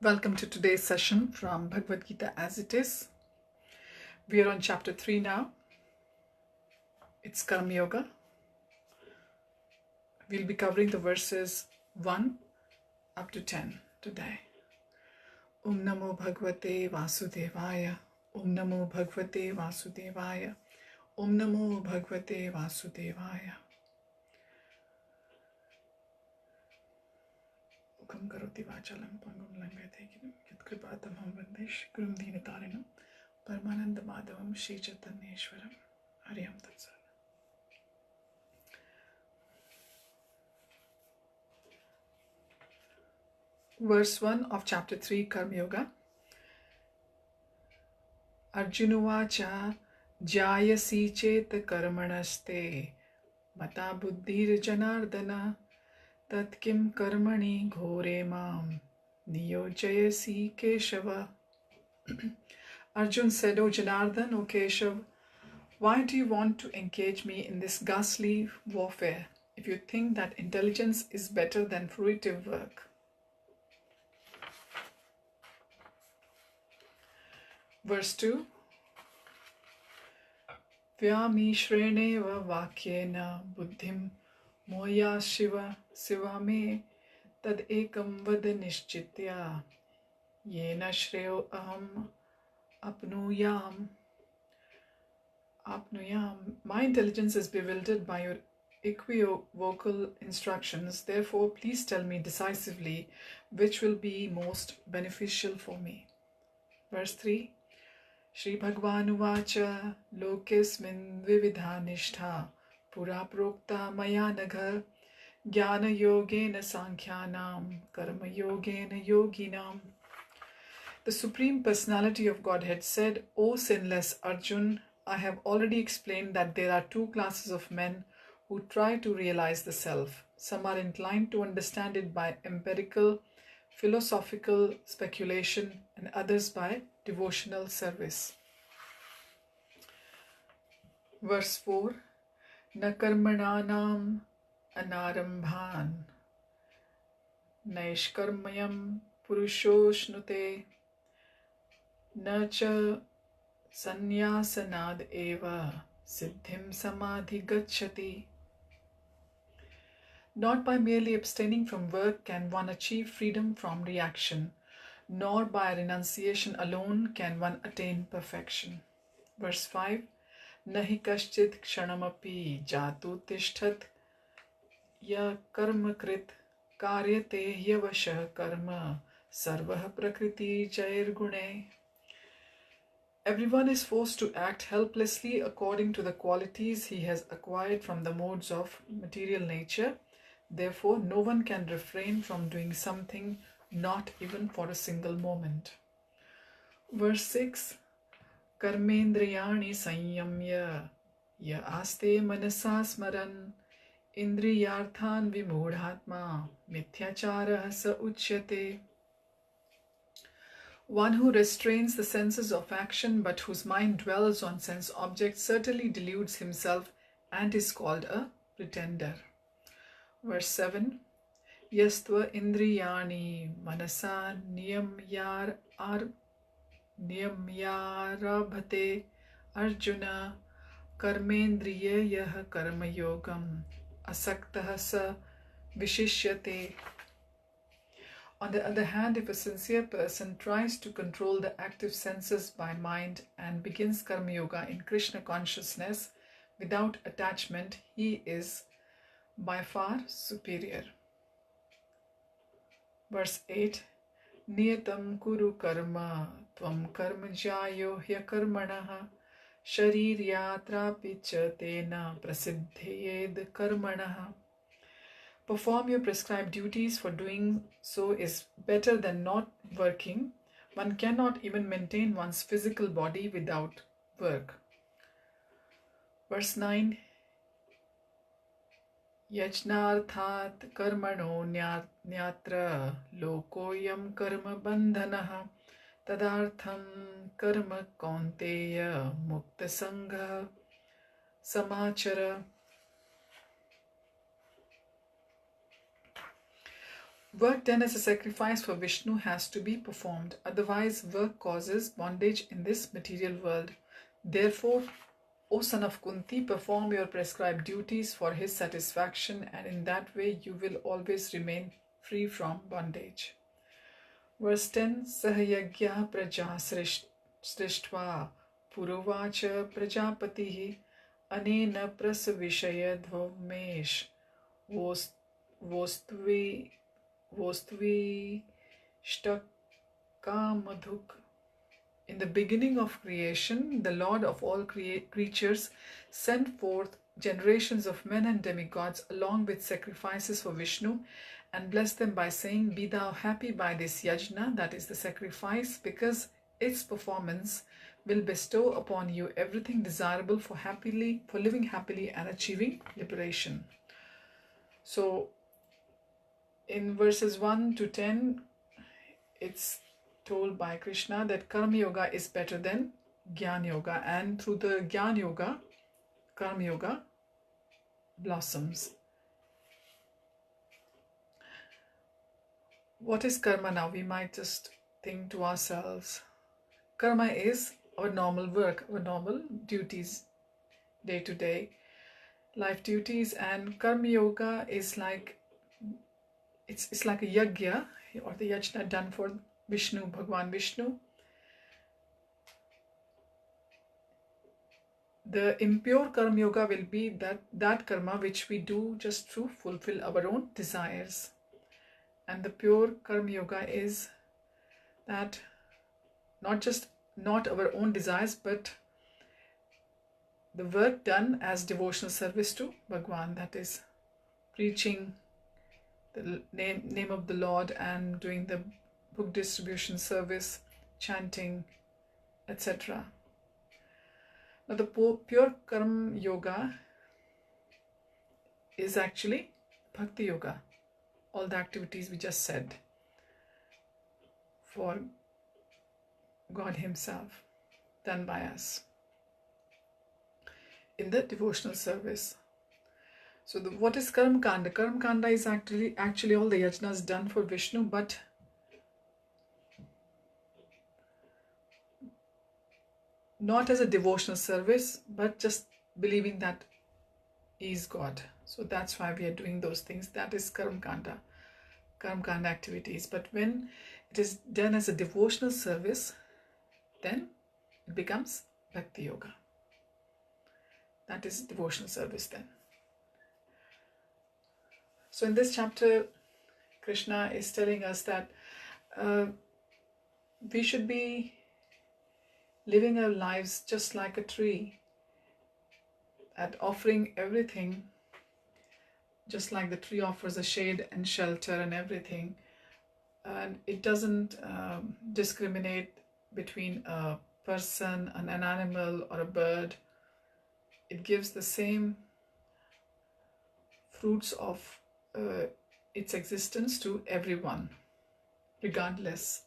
Welcome to today's session from Bhagavad Gita as it is. We are on chapter 3 now. It's Karma Yoga. We'll be covering the verses 1 up to 10 today. Om Namo Bhagavate Vasudevaya. Om Namo Bhagavate Vasudevaya. Om Namo Bhagavate Vasudevaya. Ukam karoti vachalam pangam langatekinam yatkripatamam vandesh gurum deenatarinam Paramananda Madhavam Shri Chaitanyeshwaram. Hariyam Tatsat. Verse 1 of chapter 3, Karma Yoga. Arjunuvacha jayasi chet karmanaste mata buddhir janardana tatkim karmani ghore mam niyojayasi keshava. Arjun said, O Janardhan, O Keshav, why do you want to engage me in this ghastly warfare if you think that intelligence is better than fruitive work? Verse 2. Vyamishreneva vakyena buddhim moya shiva sivame tad ekam vad nishchitya yena shreyo aham apnuyam. My intelligence is bewildered by your equivocal instructions. Therefore, please tell me decisively which will be most beneficial for me. Verse 3. Shri Bhagwan Uvacha Lokesmin Vividhanishta Pura Prokta Maya Nagha Jnana Yogena Sankhyanam Karma Yogena Yoginam. The Supreme Personality of Godhead said, O sinless Arjun, I have already explained that there are two classes of men who try to realize the self. Some are inclined to understand it by empirical, philosophical speculation, and others by devotional service. Verse 4. Na karmananam anarambhan naishkarmayam purushošnute na cha sanyasanad eva siddhim samadhi gacchati. Not by merely abstaining from work can one achieve freedom from reaction, nor by renunciation alone can one attain perfection. Verse 5. Nahi kaschit kshanamapi jatu tishthat ya karma krit karyate yavasha karma sarvah prakriti jair gune. Everyone is forced to act helplessly according to the qualities he has acquired from the modes of material nature. Therefore, no one can refrain from doing something, not even for a single moment. Verse 6. Karmendriyani sanyamya ya aste manasa smaran indriyarthan vimodhatma mithyachara sa uchyate. One who restrains the senses of action but whose mind dwells on sense objects certainly deludes himself and is called a pretender. Verse 7. Yastva indriyani manasa niyamyarabhate arjuna karmendriya yah karma yogam asaktah sa vishishyate. On the other hand, if a sincere person tries to control the active senses by mind and begins Karma Yoga in Krishna consciousness without attachment, he is by far superior. Verse 8. Niyatam kuru karma tvam karma jayo hya karmanaha shariryatra picha tena prasiddhayed karmanaha. Perform your prescribed duties, for doing so is better than not working. One cannot even maintain one's physical body without work. Verse 9. Yajnarthat karmano nyatra lokoyam karma bandhanaha tadartham karma kaunteya mukta sangha samachara. Work done as a sacrifice for Vishnu has to be performed, otherwise work causes bondage in this material world. Therefore, O son of Kunti, perform your prescribed duties for his satisfaction, and in that way you will always remain free from bondage. Verse 10, Sahayagya praja srishtva purovacha prajapatihi anena prasavishayadvamesh vostvi Vostvishtakammadhuk. In the beginning of creation, the Lord of all creatures sent forth generations of men and demigods along with sacrifices for Vishnu and blessed them by saying, Be thou happy by this yajna, that is the sacrifice, because its performance will bestow upon you everything desirable for living happily and achieving liberation. So in verses 1 to 10, it's told by Krishna that Karma Yoga is better than Jnana Yoga, and through the Jnana Yoga, Karma Yoga blossoms. What is karma now? We might just think to ourselves. Karma is our normal work, our normal duties, day-to-day life duties, and Karma Yoga is like it's like a yajna or the yajna done for Vishnu, Bhagwan Vishnu. The impure Karma Yoga will be that karma which we do just to fulfill our own desires. And the pure Karma Yoga is that not our own desires, but the work done as devotional service to Bhagwan, that is preaching the name of the Lord and doing the book distribution service, chanting, etc. Now the pure Karma Yoga is actually Bhakti Yoga. All the activities we just said for God Himself, done by us in the devotional service. So what is Karma Kanda? Karma Kanda is actually all the yajnas done for Vishnu, but not as a devotional service, but just believing that He is God. So that's why we are doing those things. That is Karma Kanda activities. But when it is done as a devotional service, then it becomes Bhakti Yoga. That is devotional service then. So in this chapter, Krishna is telling us that we should be living our lives just like a tree, at offering everything, just like the tree offers a shade and shelter and everything. And it doesn't discriminate between a person, an animal, or a bird. It gives the same fruits of its existence to everyone, regardless.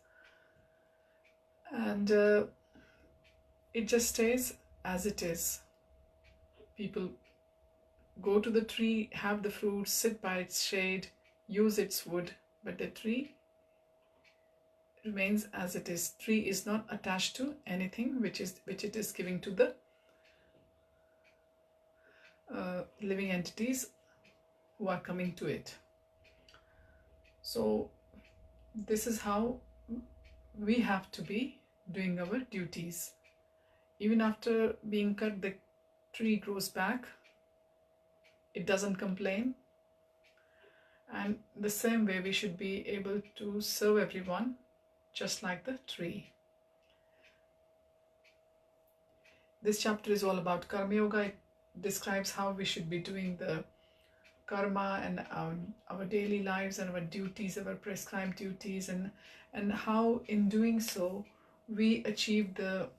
And it just stays as it is. People go to the tree, have the fruit, sit by its shade, use its wood, but the tree remains as it is. Tree is not attached to anything which it is giving to the living entities who are coming to it. So this is how we have to be doing our duties. Even after being cut, the tree grows back. It doesn't complain. And the same way we should be able to serve everyone just like the tree. This chapter is all about Karma Yoga. It describes how we should be doing the karma and our daily lives and our duties, our prescribed duties, and how in doing so we achieve the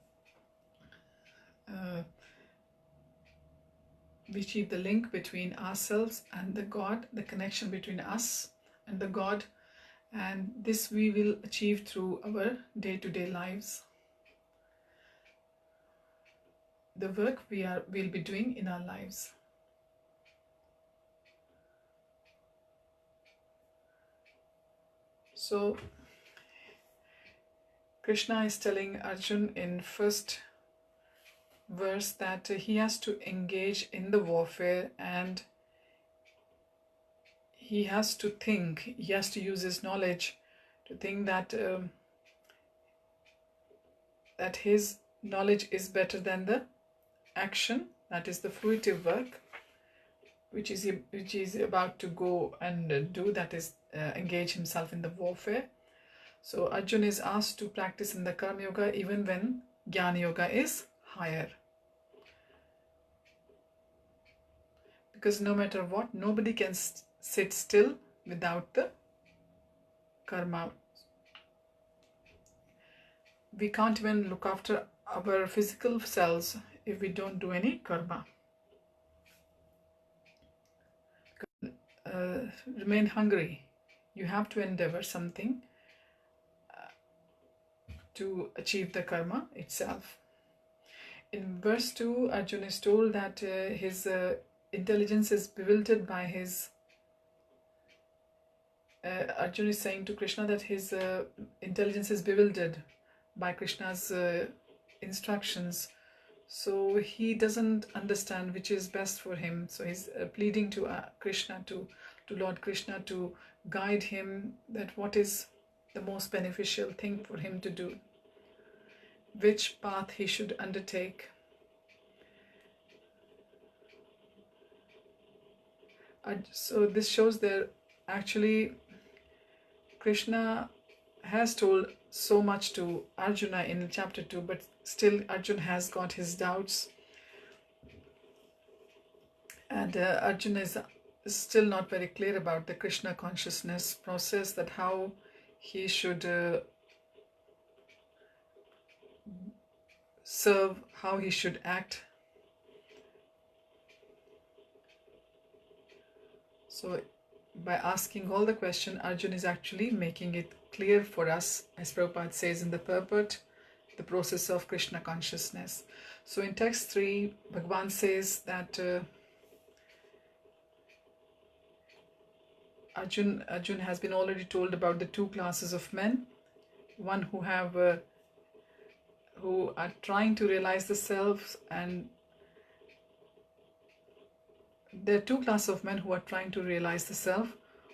link between ourselves and the God, the connection between us and the God, and this we will achieve through our day-to-day lives. The work we'll be doing in our lives. So Krishna is telling Arjun in first verse that he has to engage in the warfare, and he has to think, he has to use his knowledge to think that that his knowledge is better than the action, that is the fruitive work which is about to go and do, that is engage himself in the warfare. So Arjun is asked to practice in the Karma Yoga even when Jnana Yoga is higher. Because no matter what, nobody can sit still without the karma. We can't even look after our physical selves if we don't do any karma. Remain hungry. You have to endeavor something to achieve the karma itself. In verse 2, Arjun is told that his intelligence is bewildered by his Arjun is saying to Krishna that his intelligence is bewildered by Krishna's instructions. So he doesn't understand which is best for him. So he's pleading to Krishna, to Lord Krishna, to guide him that what is the most beneficial thing for him to do, which path he should undertake. So this shows that actually Krishna has told so much to Arjuna in chapter 2, but still Arjuna has got his doubts, and Arjuna is still not very clear about the Krishna consciousness process, that how he should serve, how he should act. So by asking all the question, Arjuna is actually making it clear for us, as Prabhupada says in the purport, the process of Krishna consciousness. So in text 3, Bhagavan says that Arjun has been already told about the two classes of men. One who are trying to realize the self, and there are two classes of men who are trying to realize the self.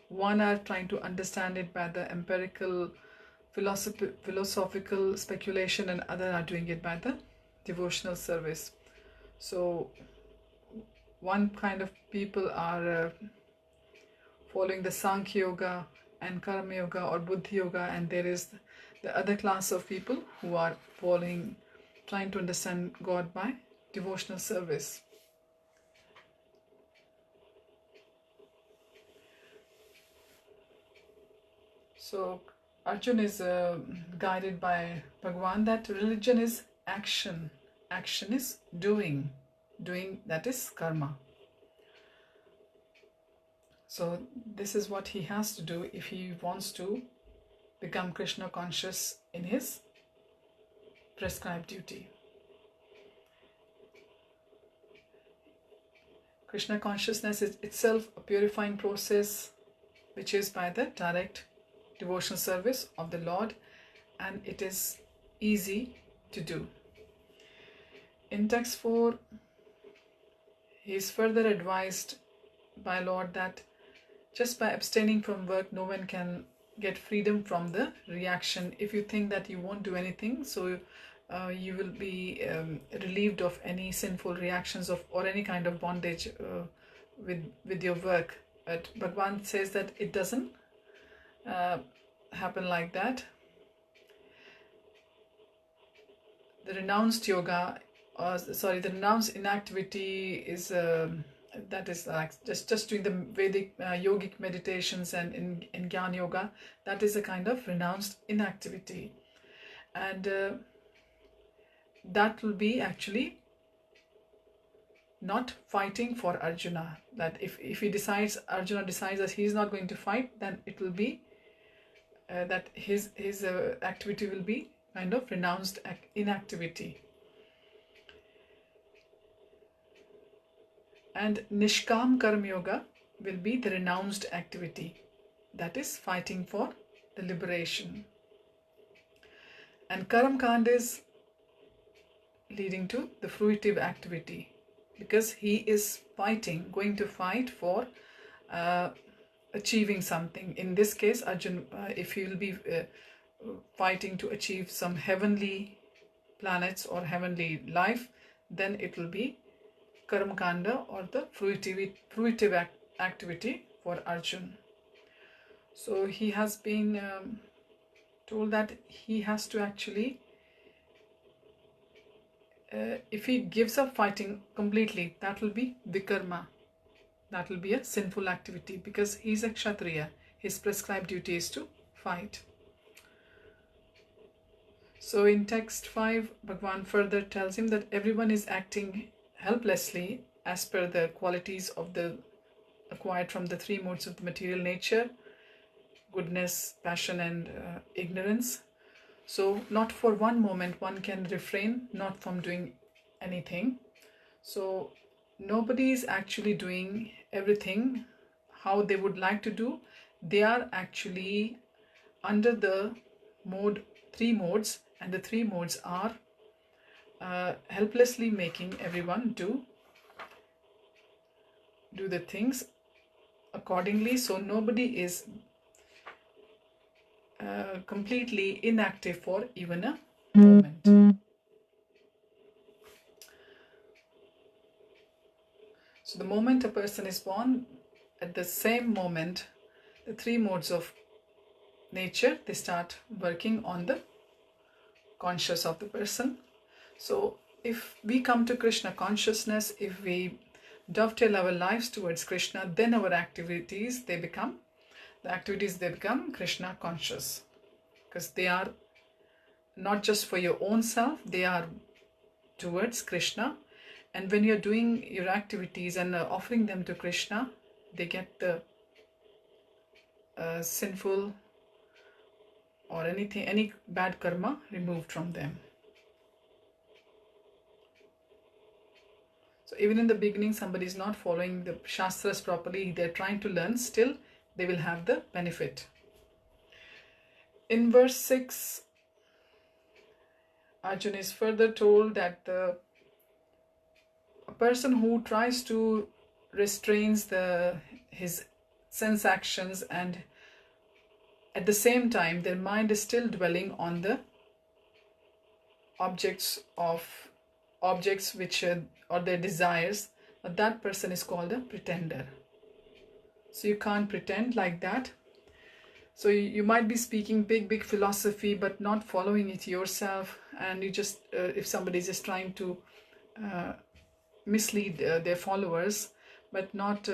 One are trying to understand it by the empirical philosophical speculation, and other are doing it by the devotional service. So one kind of people are following the Sankhya Yoga and Karma Yoga or Buddhi Yoga, and there is the other class of people who are trying to understand God by devotional service. So Arjun is guided by Bhagavan that religion is action. Action is doing. Doing, that is karma. So this is what he has to do if he wants to become Krishna conscious in his prescribed duty. Krishna consciousness is itself a purifying process, which is by the direct devotional service of the Lord, and it is easy to do. In text 4, he is further advised by Lord that just by abstaining from work, no one can get freedom from the reaction. If you think that you won't do anything, so you will be relieved of any sinful reactions or any kind of bondage with your work. But Bhagavan says that it doesn't happen like that. The renounced yoga, the renounced inactivity is that is like just doing the Vedic yogic meditations, and in Jnana Yoga, that is a kind of renounced inactivity, and that will be actually not fighting for Arjuna. That if Arjuna decides that he is not going to fight, then it will be that his activity will be kind of renounced inactivity. And Nishkam Karma Yoga will be the renounced activity, that is fighting for the liberation. And Karam Kand is leading to the fruitive activity, because he is fighting, going to fight for achieving something. In this case, Arjun, if he will be fighting to achieve some heavenly planets or heavenly life, then it will be Karam Kanda, or the fruitive activity for Arjun. So he has been told that he has to actually, if he gives up fighting completely, that will be vikarma. That will be a sinful activity, because he is a Kshatriya. His prescribed duty is to fight. So in text 5, Bhagavan further tells him that everyone is acting helplessly as per the qualities of the acquired from the three modes of the material nature: goodness, passion, and ignorance. So not for one moment one can refrain not from doing anything. So nobody is actually doing everything how they would like to do. They are actually under the three modes, and the three modes are helplessly making everyone do the things accordingly. So nobody is completely inactive for even a moment. So the moment a person is born, at the same moment, the three modes of nature, they start working on the conscious of the person. So if we come to Krishna consciousness, if we dovetail our lives towards Krishna, then our activities, they become Krishna conscious, because they are not just for your own self, they are towards Krishna. And when you're doing your activities and offering them to Krishna, they get the sinful or any bad karma removed from them. So even in the beginning, somebody is not following the Shastras properly, they're trying to learn, still they will have the benefit. In verse 6, Arjuna is further told that a person who tries to restrains his sense actions, and at the same time their mind is still dwelling on the objects which or their desires, that person is called a pretender. So you can't pretend like that. So you might be speaking big philosophy but not following it yourself, and you just if somebody is just trying to mislead their followers but not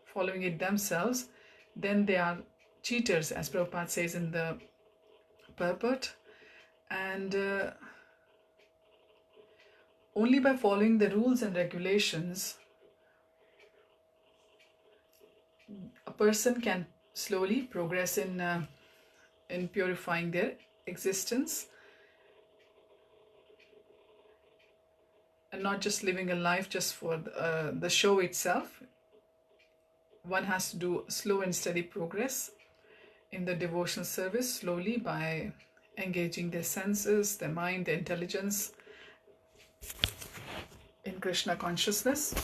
following it themselves, then they are cheaters, as Prabhupada says in the purport. And only by following the rules and regulations, a person can slowly progress in purifying their existence, and not just living a life just for the show itself. One has to do slow and steady progress in the devotional service, slowly, by engaging their senses, their mind, their intelligence in Krishna consciousness.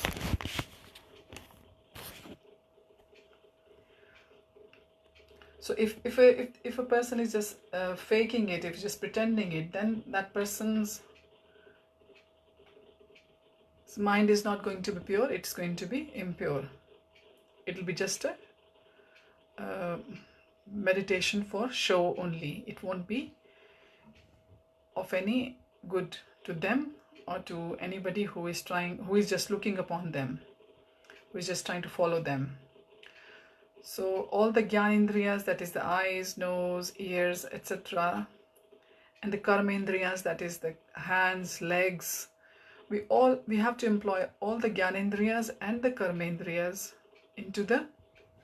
So if a person is just faking it, if just pretending it, then that person's mind is not going to be pure, it's going to be impure. It will be just a meditation for show only. It won't be of any good to them or to anybody who is just looking upon them, who is just trying to follow them. So all the Gyanendriyas, that is the eyes, nose, ears, etc., and the Karmendriyas, that is the hands, legs, we have to employ all the Gyanendriyas and the Karmendriyas into the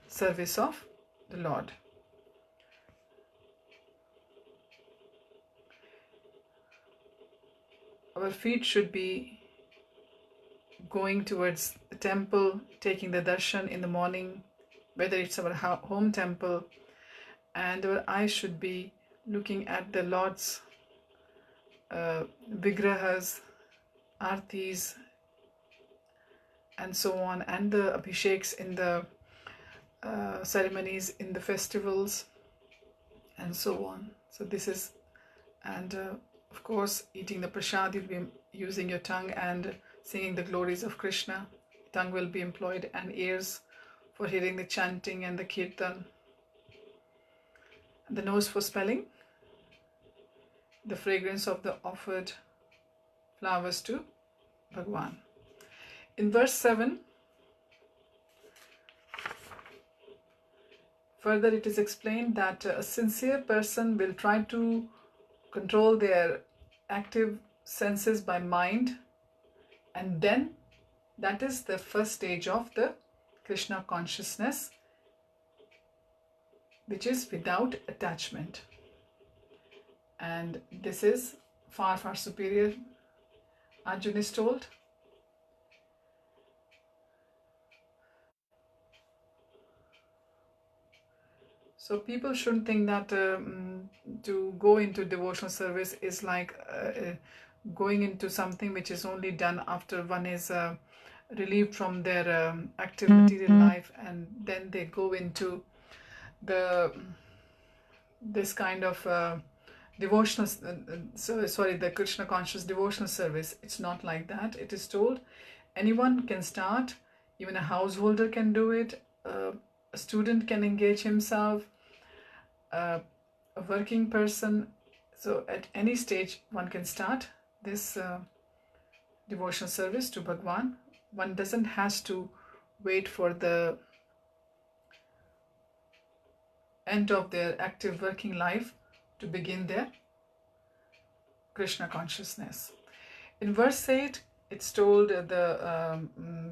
service of the Lord. Our feet should be going towards the temple, taking the darshan in the morning, whether it's our home temple, and our eyes should be looking at the Lord's vigrahas, artis, and so on, and the abhisheks in the ceremonies, in the festivals, and so on. So this is, and of course, eating the prasad, you'll be using your tongue and singing the glories of Krishna. Tongue will be employed, and ears for hearing the chanting and the kirtan. The nose for smelling the fragrance of the offered flowers to Bhagwan. In verse 7, further it is explained that a sincere person will try to control their active senses by mind, and then that is the first stage of the Krishna consciousness, which is without attachment. And this is far, far superior, Arjuna is told. So people shouldn't think that to go into devotional service is like going into something which is only done after one is relieved from their active material life, and then they go into this kind of devotional the Krishna conscious devotional service. It's not like that. It is told anyone can start, even a householder can do it, a student can engage himself, a working person. So at any stage one can start this devotional service to Bhagwan. One doesn't has to wait for the end of their active working life to begin their Krishna consciousness. In verse 8, it's told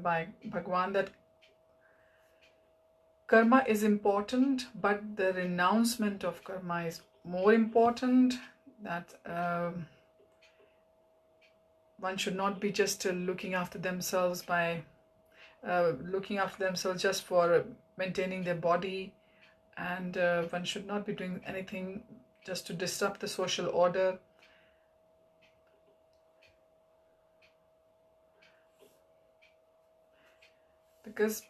by Bhagwan that karma is important, but the renouncement of karma is more important. That one should not be just looking after themselves just for maintaining their body, and one should not be doing anything just to disrupt the social order. Because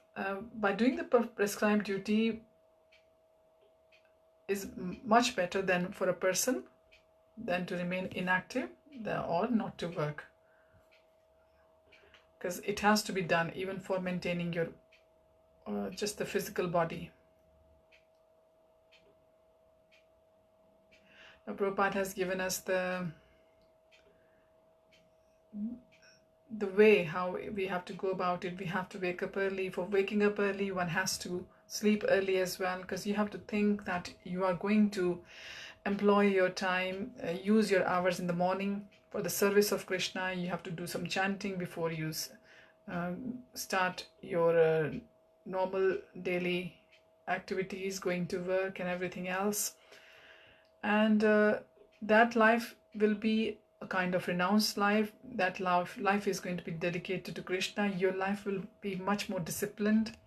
by doing the prescribed duty is much better than for a person than to remain inactive or not to work. Because it has to be done even for maintaining your just the physical body. Now Prabhupada has given us the way how we have to go about it. We have to wake up early. For waking up early, one has to sleep early as well, because you have to think that you are going to employ your time, use your hours in the morning for the service of Krishna. You have to do some chanting before you start your normal daily activities, going to work and everything else. And that life will be a kind of renounced life. That life is going to be dedicated to Krishna. Your life will be much more disciplined,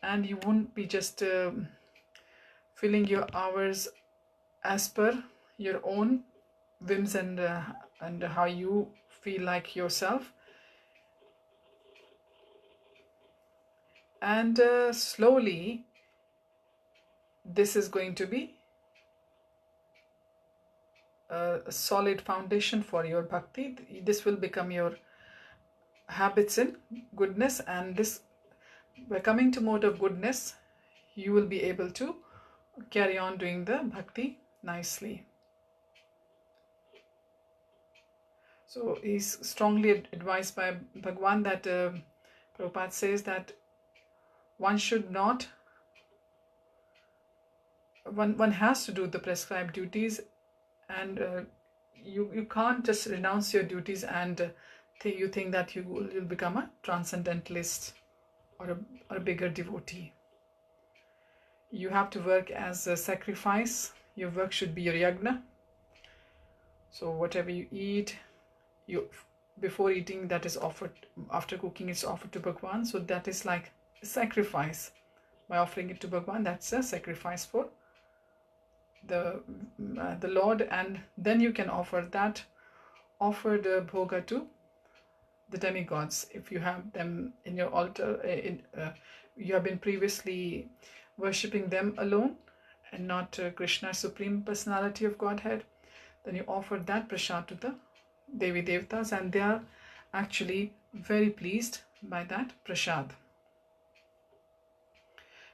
and you won't be just filling your hours as per your own whims and how you feel like yourself. And slowly this is going to be a solid foundation for your bhakti. This will become your habits in goodness, and this, by coming to mode of goodness, you will be able to carry on doing the bhakti nicely. So he's strongly advised by Bhagwan that Prabhupada says that one should not, one has to do the prescribed duties, and you can't just renounce your duties and you think that you will become a transcendentalist or a bigger devotee. You have to work as a sacrifice. Your work should be your yagna. So whatever you eat, before eating, that is offered, after cooking it's offered to Bhagwan. So that is like a sacrifice. By offering it to Bhagwan, that's a sacrifice for the Lord, and then you can offer the bhoga to the demigods if you have them in your altar. You have been previously worshipping them alone and not Krishna, Supreme Personality of Godhead. Then you offer that prasad to the Devi Devtas, and they are actually very pleased by that prasad.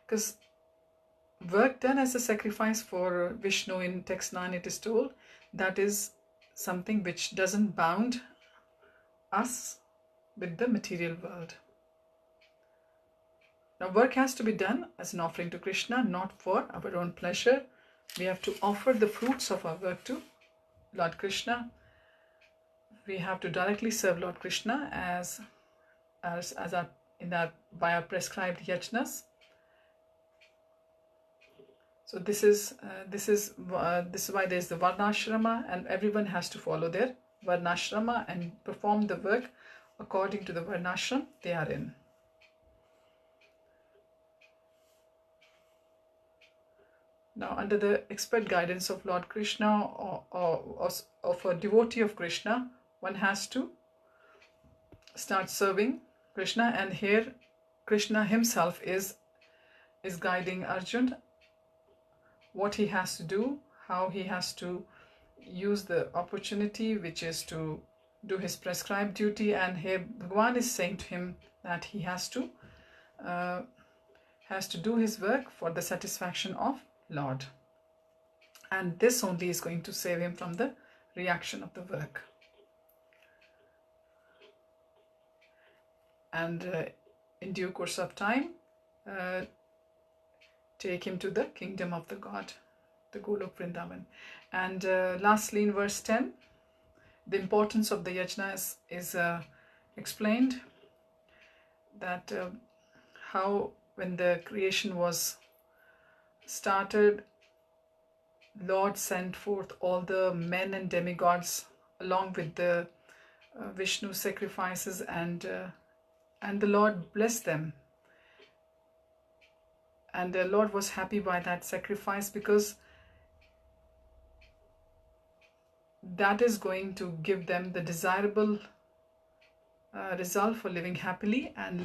Because work done as a sacrifice for Vishnu, in text 9 it is told, that is something which doesn't bound us with the material world. Now work has to be done as an offering to Krishna, not for our own pleasure. We have to offer the fruits of our work to Lord Krishna. We have to directly serve Lord Krishna by our prescribed yajnas. So this is why there is the varnashrama, and everyone has to follow their varnashrama and perform the work according to the varnashram they are in. Now, under the expert guidance of Lord Krishna or of a devotee of Krishna, one has to start serving Krishna, and here Krishna himself is guiding Arjuna what he has to do, how he has to use the opportunity, which is to do his prescribed duty. And here Bhagavan is saying to him that he has to do his work for the satisfaction of Lord, and this only is going to save him from the reaction of the work. And in due course of time, take him to the kingdom of the God, the Golok Vrindavan. And lastly, in verse 10, the importance of the yajna is explained, that how when the creation was started, Lord sent forth all the men and demigods along with the Vishnu sacrifices, and the Lord blessed them. And the Lord was happy by that sacrifice, because that is going to give them the desirable result for living happily and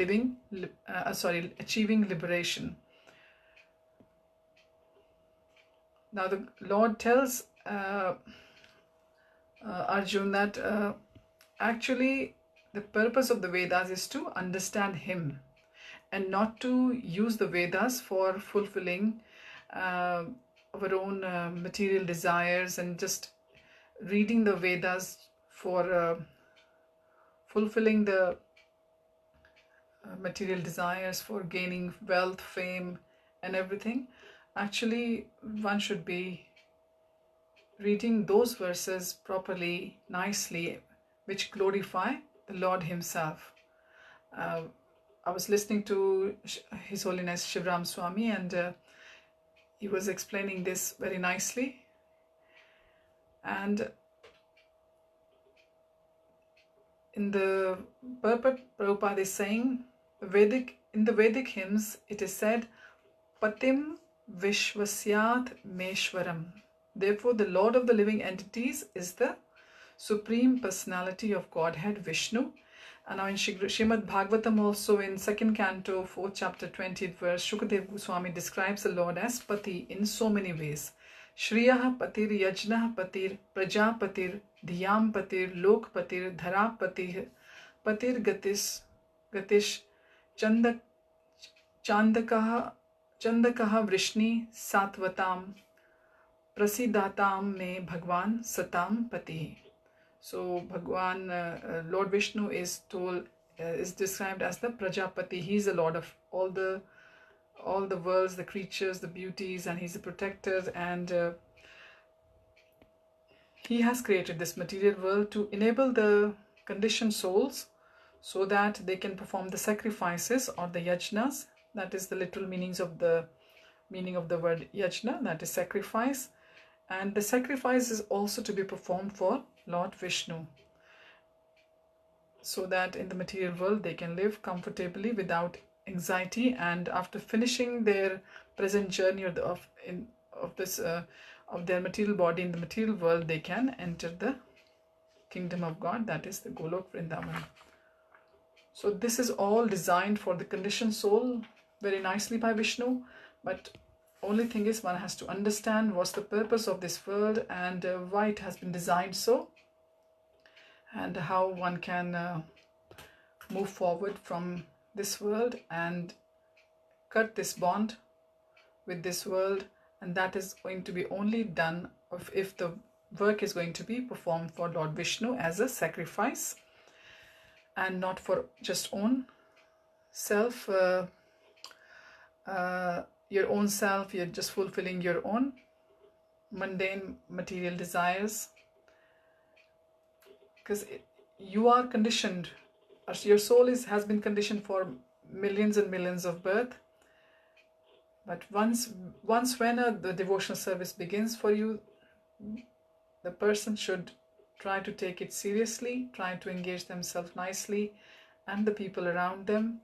achieving liberation. Now the Lord tells Arjuna that actually the purpose of the Vedas is to understand him, and not to use the Vedas for fulfilling our own material desires, and just reading the Vedas for fulfilling the material desires, for gaining wealth, fame and everything. Actually, one should be reading those verses properly, nicely, which glorify the Lord himself. I was listening to His Holiness Shivram Swami, and he was explaining this very nicely. And in the purport, Prabhupada is saying, in the Vedic hymns, it is said, Patim Vishwasyat Meshwaram. Therefore, the Lord of the living entities is the Supreme Personality of Godhead, Vishnu. And now in Srimad Bhagavatam, also in 2nd canto, 4th chapter, 20th verse, Shukadev Goswami describes the Lord as Pati in so many ways. Shriyah Patir, Yajnah Patir, Prajapatir, Dhyam Patir, Lok Patir, Dhara Patir, Patir Gatish, Chandakaha Vrishni Satvatam, Prasidatam Me Bhagwan Satam Pati. So Bhagwan, Lord Vishnu is described as the Prajapati. He is the Lord of all the worlds, the creatures, the beauties, and he's the protector. And he has created this material world to enable the conditioned souls so that they can perform the sacrifices or the yajnas. That is the literal meaning of the word yajna, that is sacrifice. And the sacrifice is also to be performed for Lord Vishnu, so that in the material world they can live comfortably without anxiety, and after finishing their present journey of of their material body in the material world, they can enter the kingdom of God, that is the Golok Vrindavan. So this is all designed for the conditioned soul very nicely by Vishnu, but only thing is one has to understand what's the purpose of this world and why it has been designed so, and how one can move forward from this world and cut this bond with this world. And that is going to be only done if the work is going to be performed for Lord Vishnu as a sacrifice, and not for just own self, your own self. You're just fulfilling your own mundane material desires, because you are conditioned, your soul has been conditioned for millions and millions of birth. But once when the devotional service begins for you, the person should try to take it seriously, try to engage themselves nicely and the people around them.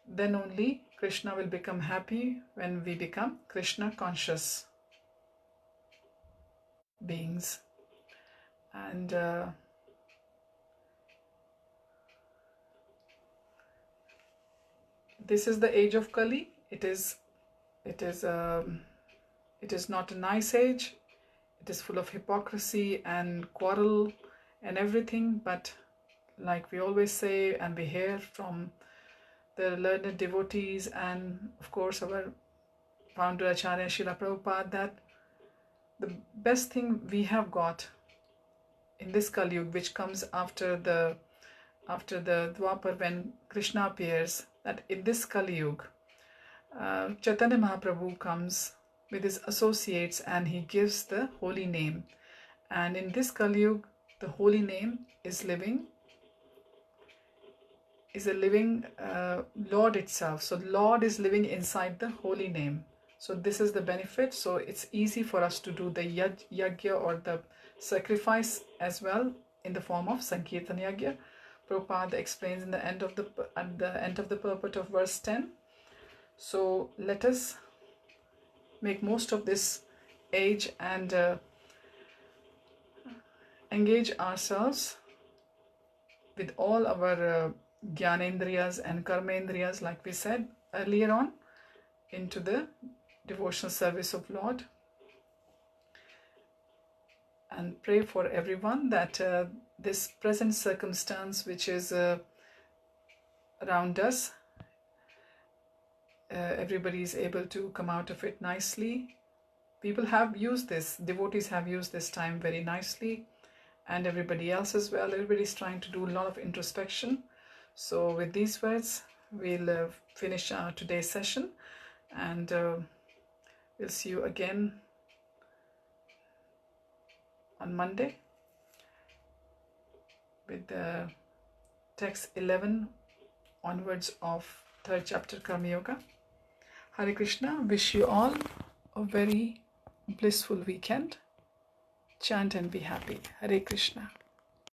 Then only Krishna will become happy, when we become Krishna conscious beings. And this is the age of Kali. It is not a nice age. It is full of hypocrisy and quarrel and everything. But like we always say, and we hear from the learned devotees and of course our founder Acharya Srila Prabhupada, that the best thing we have got in this Kali Yuga, which comes after the Dwapar, when Krishna appears, that in this Kali Yuga, Chaitanya Mahaprabhu comes with his associates and he gives the holy name. And in this Kali Yuga, the holy name is a living Lord itself. So Lord is living inside the holy name. So this is the benefit. So it's easy for us to do the yajna or the sacrifice as well in the form of Sankirtan Yajna. Prabhupada explains at the end of the purport of verse 10. So let us make most of this age and engage ourselves with all our Jnanendriyas and Karmendriyas, like we said earlier on, into the devotional service of Lord. And pray for everyone that this present circumstance which is around us, everybody is able to come out of it nicely. People have used this, devotees have used this time very nicely, and everybody else as well. Everybody is trying to do a lot of introspection. So with these words, we'll finish today's session, and we'll see you again on Monday with the text 11 onwards of 3rd chapter Karma Yoga. Hare Krishna. Wish you all a very blissful weekend. Chant and be happy. Hare Krishna.